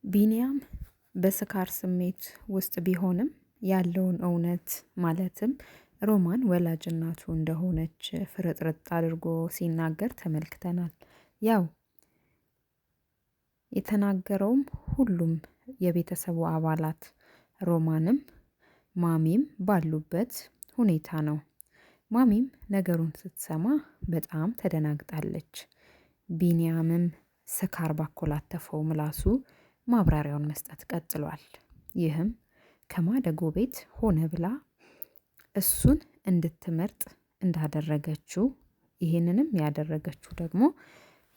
ቢኒያም በስካር ስሜት ውስጥ ቢሆንም ያለውን እውነት ማለትም ሮማን ወላጅ እናቱ እንደሆነች ፍርጥርጥ አድርጎ ሲናገር ተመልክተናል። ያው የተናገረውም ሁሉም የቤተሰቡ አባላት ሮማንም ማሚም ባሉበት ሁኔታ ነው። ማሚም ነገሩን ስትሰማ በጣም ተደናግጣለች። ቢኒያምም ስካር ባኮላተፈው ምላሱ ማብራሪያውን መስጠት ቀጥሏል። ይህም ከማደጎ ቤት ሆነ ብላ እሱን እንድትመርጥ እንዳደረገችው ይህንንም ያደረገችው ደግሞ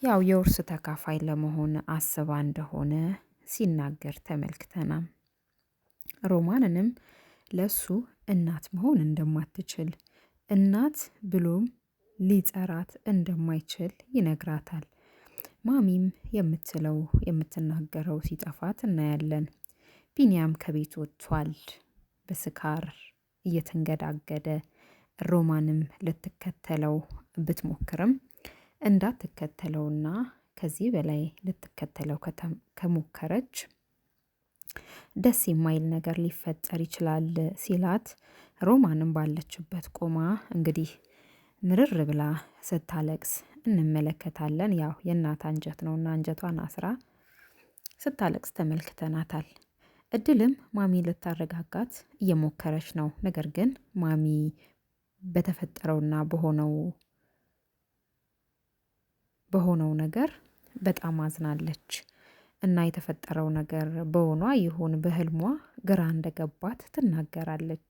ያው የውርስ ተካፋይ ለመሆን አስባ እንደሆነ ሲናገር ተመልክተናል። ሮማንንም ለሱ እናት መሆን እንደማትችል እናት ብሎም ሊጠራት እንደማይችል ይነግራታል። ማሚም የምትለው የምትናገረው ሲጠፋት እናያለን። ቢኒያም ከቤት ወጥቷል። በስካር እየተንገዳገደ ሮማንም ልትከተለው ብትሞክርም እንዳትከተለውና ከዚህ በላይ ልትከተለው ከሞከረች ደስ የማይል ነገር ሊፈጠር ይችላል ሲላት ሮማንም ባለችበት ቆማ እንግዲህ ምርር ብላ ስታለቅስ እንመለከታለን። ያው የእናት አንጀት ነውና አንጀቷን አስራ ስታለቅስ ተመልክተናታል። እድልም ማሚ ልታረጋጋት እየሞከረች ነው። ነገር ግን ማሚ በተፈጠረውና በሆነው ነገር በጣም አዝናለች እና የተፈጠረው ነገር በሆኗ ይሁን በህልሟ ግራ እንደገባት ትናገራለች።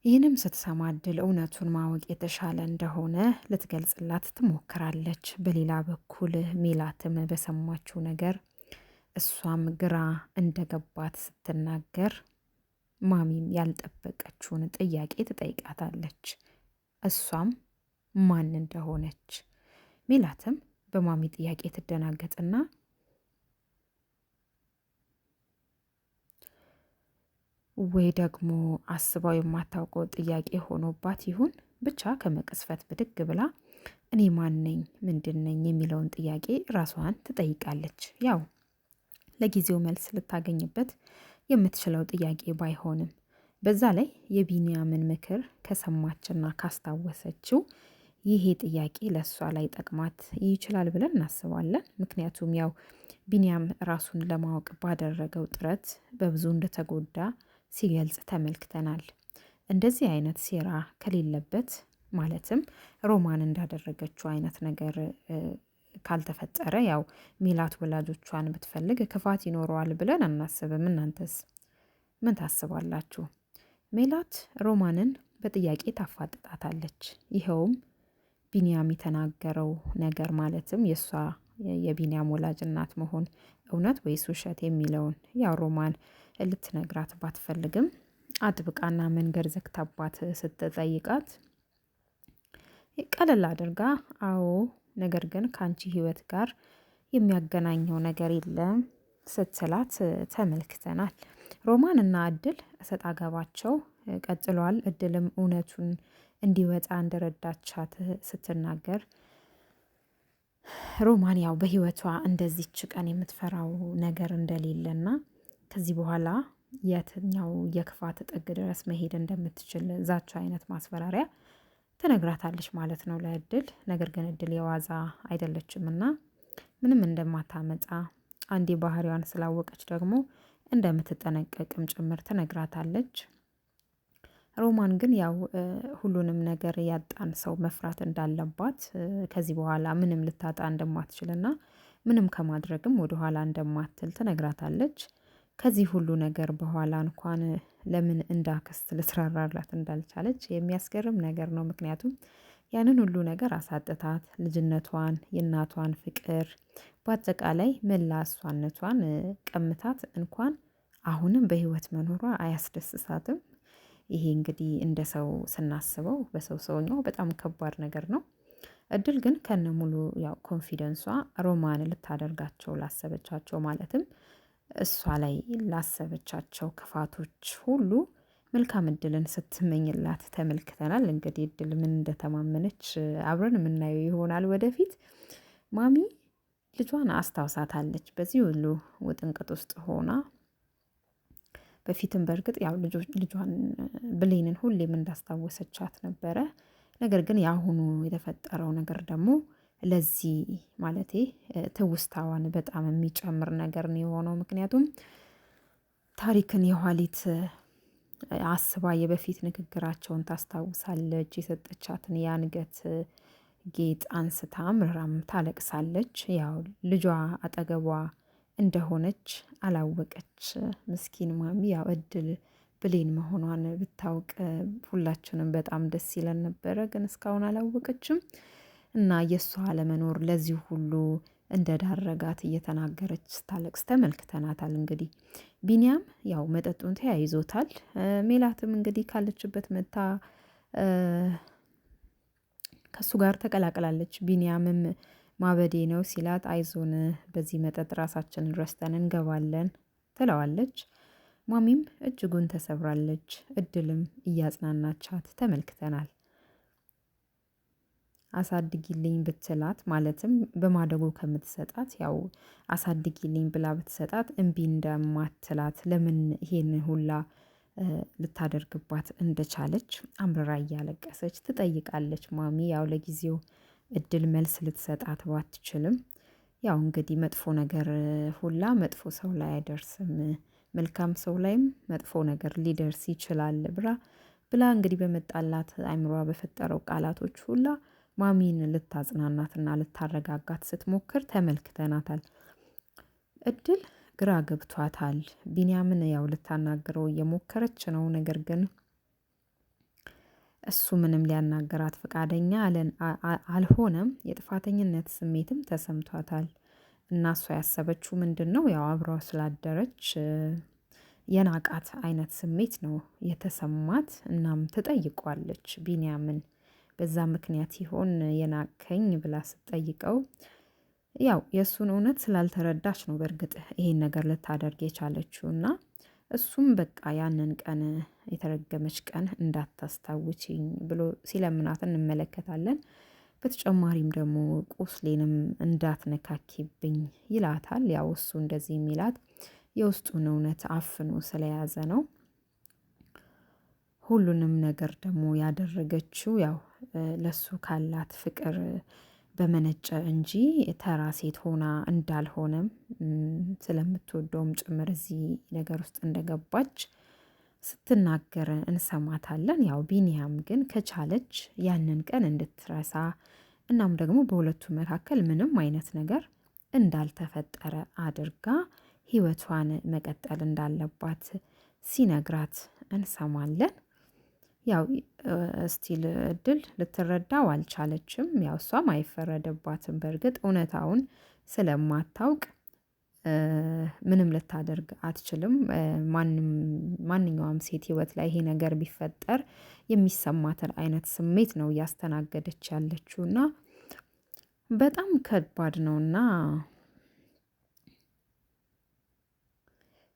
ይህንም ስትሰማ እድል እውነቱን ማወቅ የተሻለ እንደሆነ ልትገልጽላት ትሞክራለች። በሌላ በኩል ሜላትም በሰማችው ነገር እሷም ግራ እንደገባት ስትናገር ማሚም ያልጠበቀችውን ጥያቄ ትጠይቃታለች። እሷም ማን እንደሆነች ሜላትም በማሚ ጥያቄ ትደናገጥና ወይ ደግሞ አስባው የማታውቀው ጥያቄ ሆኖባት ይሁን ብቻ ከመቅስፈት ብድግ ብላ እኔ ማን ነኝ ምንድን ነኝ የሚለውን ጥያቄ ራሷን ትጠይቃለች። ያው ለጊዜው መልስ ልታገኝበት የምትችለው ጥያቄ ባይሆንም በዛ ላይ የቢኒያምን ምክር ከሰማችና ካስታወሰችው ይሄ ጥያቄ ለእሷ ላይ ጠቅማት ይችላል ብለን እናስባለን። ምክንያቱም ያው ቢኒያም ራሱን ለማወቅ ባደረገው ጥረት በብዙ እንደተጎዳ ሲገልጽ ተመልክተናል። እንደዚህ አይነት ሴራ ከሌለበት ማለትም ሮማን እንዳደረገችው አይነት ነገር ካልተፈጠረ ያው ሜላት ወላጆቿን ብትፈልግ ክፋት ይኖረዋል ብለን አናስብም። እናንተስ ምን ታስባላችሁ? ሜላት ሮማንን በጥያቄ ታፋጥጣታለች። ይኸውም ቢኒያም የተናገረው ነገር ማለትም የእሷ የቢኒያም ወላጅ እናት መሆን እውነት ወይስ ውሸት የሚለውን ያው ሮማን ልትነግራት ባትፈልግም አጥብቃና መንገድ ዘግታባት ስትጠይቃት ቀለል አድርጋ አዎ ነገር ግን ካንቺ ህይወት ጋር የሚያገናኘው ነገር የለም ስትላት ተመልክተናል። ሮማን እና እድል እሰጥ አገባቸው ቀጥሏል። እድልም እውነቱን እንዲወጣ እንደረዳቻት ስትናገር ሮማን ያው በህይወቷ እንደዚች ቀን የምትፈራው ነገር እንደሌለና ከዚህ በኋላ የትኛው የክፋት ጥግ ድረስ መሄድ እንደምትችል ዛቻ አይነት ማስፈራሪያ ትነግራታለች ማለት ነው ለእድል። ነገር ግን እድል የዋዛ አይደለችምና ምንም እንደማታመጣ አንዴ ባህሪዋን ስላወቀች ደግሞ እንደምትጠነቀቅም ጭምር ትነግራታለች። ሮማን ግን ያው ሁሉንም ነገር ያጣን ሰው መፍራት እንዳለባት ከዚህ በኋላ ምንም ልታጣ እንደማትችልና ምንም ከማድረግም ወደኋላ እንደማትል ትነግራታለች። ከዚህ ሁሉ ነገር በኋላ እንኳን ለምን እንዳክስት ልትራራላት እንዳልቻለች የሚያስገርም ነገር ነው። ምክንያቱም ያንን ሁሉ ነገር አሳጥታት ልጅነቷን የእናቷን ፍቅር በአጠቃላይ መላ እሷነቷን ቀምታት እንኳን አሁንም በህይወት መኖሯ አያስደስታትም። ይሄ እንግዲህ እንደ ሰው ስናስበው በሰው ሰውኛው በጣም ከባድ ነገር ነው። እድል ግን ከነሙሉ ያው ኮንፊደንሷ ሮማን ልታደርጋቸው ላሰበቻቸው ማለትም እሷ ላይ ላሰበቻቸው ክፋቶች ሁሉ መልካም እድልን ስትመኝላት ተመልክተናል። እንግዲህ እድል ምን እንደተማመነች አብረን የምናየው ይሆናል ወደፊት። ማሚ ልጇን አስታውሳታለች በዚህ ሁሉ ውጥንቅጥ ውስጥ ሆና። በፊትም በእርግጥ ያው ልጇን ብሌንን ሁሌም እንዳስታወሰቻት ነበረ። ነገር ግን የአሁኑ የተፈጠረው ነገር ደግሞ ለዚህ ማለቴ ትውስታዋን በጣም የሚጨምር ነገር ነው የሆነው። ምክንያቱም ታሪክን የኋሊት አስባ የበፊት ንግግራቸውን ታስታውሳለች። የሰጠቻትን የአንገት ጌጥ አንስታ ምራም ታለቅሳለች። ያው ልጇ አጠገቧ እንደሆነች አላወቀች ምስኪን ማሚ። ያው እድል ብሌን መሆኗን ብታውቅ ሁላችንም በጣም ደስ ይለን ነበረ፣ ግን እስካሁን አላወቀችም። እና የእሷ አለመኖር ለዚህ ሁሉ እንደዳረጋት እየተናገረች ስታለቅስ ተመልክተናታል። እንግዲህ ቢኒያም ያው መጠጡን ተያይዞታል። ሜላትም እንግዲህ ካለችበት መታ ከሱ ጋር ተቀላቅላለች። ቢኒያምም ማበዴ ነው ሲላት አይዞን በዚህ መጠጥ ራሳችንን ረስተን እንገባለን ትለዋለች። ማሚም እጅጉን ተሰብራለች። እድልም እያጽናናቻት ተመልክተናል። አሳድጊልኝ ብትላት ማለትም በማደጎ ከምትሰጣት ያው አሳድጊልኝ ብላ ብትሰጣት እምቢ እንደማትላት ለምን ይሄን ሁላ ልታደርግባት እንደቻለች አምርራ እያለቀሰች ትጠይቃለች። ማሚ ያው ለጊዜው እድል መልስ ልትሰጣት ባትችልም ያው እንግዲህ መጥፎ ነገር ሁላ መጥፎ ሰው ላይ አይደርስም፣ መልካም ሰው ላይም መጥፎ ነገር ሊደርስ ይችላል ብላ እንግዲህ በመጣላት አይምሯ በፈጠረው ቃላቶች ሁላ ማሚን ልታጽናናትና ልታረጋጋት ስትሞክር ተመልክተናታል። እድል ግራ ገብቷታል። ቢኒያምን ያው ልታናግረው እየሞከረች ነው። ነገር ግን እሱ ምንም ሊያናገራት ፈቃደኛ አልሆነም። የጥፋተኝነት ስሜትም ተሰምቷታል። እና እሷ ያሰበችው ምንድነው ያው አብራው ስላደረች የናቃት አይነት ስሜት ነው የተሰማት። እናም ትጠይቋለች ቢኒያምን በዛ ምክንያት ይሆን የናከኝ ብላ ስትጠይቀው ያው የእሱን እውነት ስላልተረዳች ነው በእርግጥ ይሄን ነገር ልታደርግ የቻለችው። እና እሱም በቃ ያንን ቀን የተረገመች ቀን እንዳታስታውችኝ ብሎ ሲለምናት እንመለከታለን። በተጨማሪም ደግሞ ቁስሌንም እንዳትነካኪብኝ ይላታል። ያው እሱ እንደዚህ የሚላት የውስጡን እውነት አፍኖ ስለያዘ ነው። ሁሉንም ነገር ደግሞ ያደረገችው ያው ለሱ ካላት ፍቅር በመነጨ እንጂ ተራ ሴት ሆና እንዳልሆነም ስለምትወደውም ጭምር እዚህ ነገር ውስጥ እንደገባች ስትናገር እንሰማታለን። ያው ቢኒያም ግን ከቻለች ያንን ቀን እንድትረሳ እናም ደግሞ በሁለቱ መካከል ምንም አይነት ነገር እንዳልተፈጠረ አድርጋ ህይወቷን መቀጠል እንዳለባት ሲነግራት እንሰማለን። ያው ስቲል እድል ልትረዳው አልቻለችም። ያው እሷም አይፈረደባትም በእርግጥ እውነታውን ስለማታውቅ ምንም ልታደርግ አትችልም። ማንኛውም ሴት ህይወት ላይ ይሄ ነገር ቢፈጠር የሚሰማትን አይነት ስሜት ነው እያስተናገደች ያለችው እና በጣም ከባድ ነውና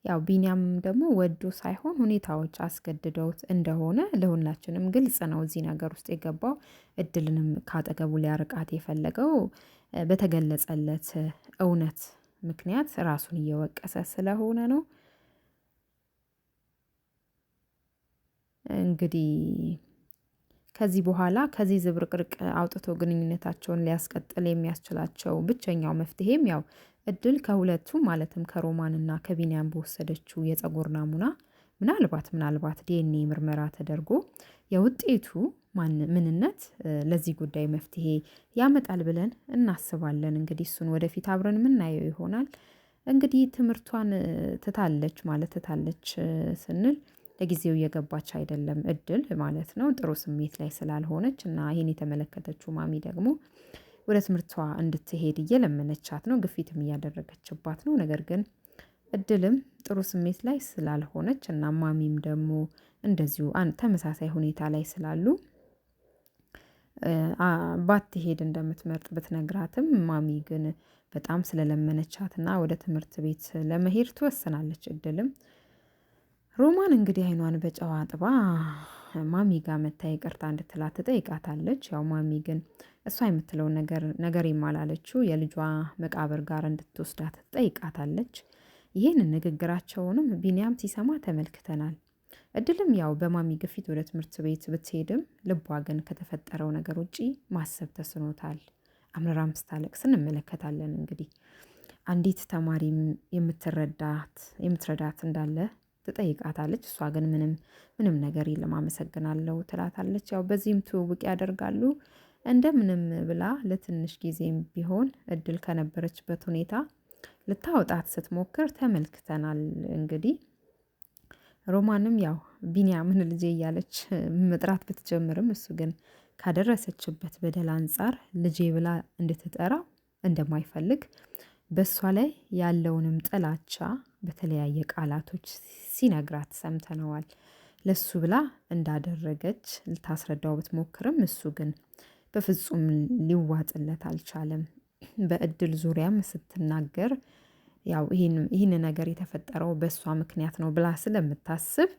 ያው ቢኒያም ደግሞ ወዶ ሳይሆን ሁኔታዎች አስገድደውት እንደሆነ ለሁላችንም ግልጽ ነው። እዚህ ነገር ውስጥ የገባው እድልንም ካጠገቡ ሊያርቃት የፈለገው በተገለጸለት እውነት ምክንያት ራሱን እየወቀሰ ስለሆነ ነው። እንግዲህ ከዚህ በኋላ ከዚህ ዝብርቅርቅ አውጥቶ ግንኙነታቸውን ሊያስቀጥል የሚያስችላቸው ብቸኛው መፍትሄም ያው እድል ከሁለቱ ማለትም ከሮማንና ከቢኒያም በወሰደችው የፀጉር ናሙና ምናልባት ዲኤንኤ ምርመራ ተደርጎ የውጤቱ ምንነት ለዚህ ጉዳይ መፍትሄ ያመጣል ብለን እናስባለን። እንግዲህ እሱን ወደፊት አብረን የምናየው ይሆናል። እንግዲህ ትምህርቷን ትታለች ስንል ለጊዜው እየገባች አይደለም እድል ማለት ነው። ጥሩ ስሜት ላይ ስላልሆነች እና ይሄን የተመለከተችው ማሚ ደግሞ ወደ ትምህርቷ እንድትሄድ እየለመነቻት ነው፣ ግፊትም እያደረገችባት ነው። ነገር ግን እድልም ጥሩ ስሜት ላይ ስላልሆነች እና ማሚም ደግሞ እንደዚሁ ተመሳሳይ ሁኔታ ላይ ስላሉ ባትሄድ እንደምትመርጥ ብትነግራትም ማሚ ግን በጣም ስለለመነቻትና ወደ ትምህርት ቤት ለመሄድ ትወስናለች። እድልም ሮማን እንግዲህ አይኗን በጨው አጥባ ማሚ ጋር መታ ይቅርታ እንድትላት ትጠይቃታለች። ያው ማሚ ግን እሷ የምትለውን ነገር የማላለችው የልጇ መቃብር ጋር እንድትወስዳት ትጠይቃታለች። ይህንን ንግግራቸውንም ቢኒያም ሲሰማ ተመልክተናል። እድልም ያው በማሚ ግፊት ወደ ትምህርት ቤት ብትሄድም ልቧ ግን ከተፈጠረው ነገር ውጪ ማሰብ ተስኖታል። አምራራም ስታለቅስ እንመለከታለን። እንግዲህ አንዲት ተማሪም የምትረዳት እንዳለ ትጠይቃታለች። እሷ ግን ምንም ነገር የለም አመሰግናለሁ ትላታለች። ያው በዚህም ትውውቅ ያደርጋሉ። እንደምንም ብላ ለትንሽ ጊዜም ቢሆን እድል ከነበረችበት ሁኔታ ልታወጣት ስትሞክር ተመልክተናል። እንግዲህ ሮማንም ያው ቢኒያምን ልጄ እያለች መጥራት ብትጀምርም እሱ ግን ካደረሰችበት በደል አንፃር ልጄ ብላ እንድትጠራው እንደማይፈልግ በእሷ ላይ ያለውንም ጥላቻ በተለያየ ቃላቶች ሲነግራት ሰምተነዋል። ለሱ ብላ እንዳደረገች ልታስረዳው ብትሞክርም እሱ ግን በፍጹም ሊዋጥለት አልቻለም። በእድል ዙሪያም ስትናገር ያው ይህን ነገር የተፈጠረው በእሷ ምክንያት ነው ብላ ስለምታስብ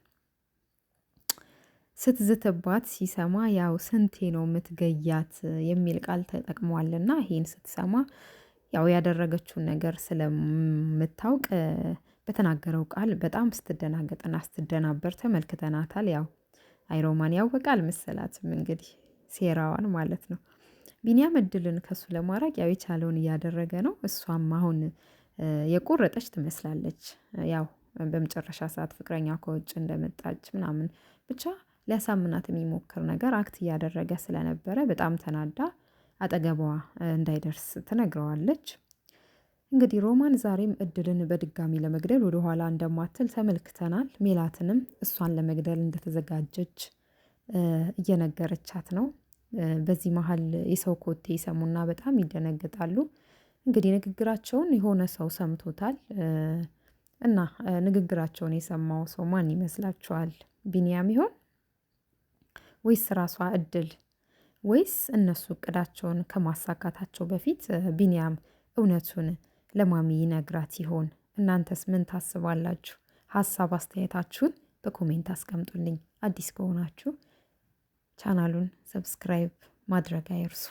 ስትዝትባት ሲሰማ ያው ስንቴ ነው የምትገያት የሚል ቃል ተጠቅሟልና ይሄን ስትሰማ ያው ያደረገችውን ነገር ስለምታውቅ በተናገረው ቃል በጣም ስትደናገጥና ስትደናበር ተመልክተናታል። ያው አይሮማን ያወቃል መሰላትም እንግዲህ ሴራዋን ማለት ነው። ቢኒያም እድልን ከሱ ለማድረግ ያው የቻለውን እያደረገ ነው። እሷም አሁን የቆረጠች ትመስላለች። ያው በመጨረሻ ሰዓት ፍቅረኛ ከውጭ እንደመጣች ምናምን ብቻ ሊያሳምናት የሚሞክር ነገር አክት እያደረገ ስለነበረ በጣም ተናዳ አጠገቧ እንዳይደርስ ትነግረዋለች። እንግዲህ ሮማን ዛሬም እድልን በድጋሚ ለመግደል ወደ ኋላ እንደማትል ተመልክተናል። ሜላትንም እሷን ለመግደል እንደተዘጋጀች እየነገረቻት ነው። በዚህ መሀል የሰው ኮቴ ይሰሙና በጣም ይደነግጣሉ። እንግዲህ ንግግራቸውን የሆነ ሰው ሰምቶታል። እና ንግግራቸውን የሰማው ሰው ማን ይመስላችኋል? ቢኒያም ይሆን ወይስ ራሷ እድል? ወይስ እነሱ እቅዳቸውን ከማሳካታቸው በፊት ቢኒያም እውነቱን ለማሚ ይነግራት ይሆን? እናንተስ ምን ታስባላችሁ? ሀሳብ አስተያየታችሁን በኮሜንት አስቀምጡልኝ። አዲስ ከሆናችሁ ቻናሉን ሰብስክራይብ ማድረግ አይርሱ።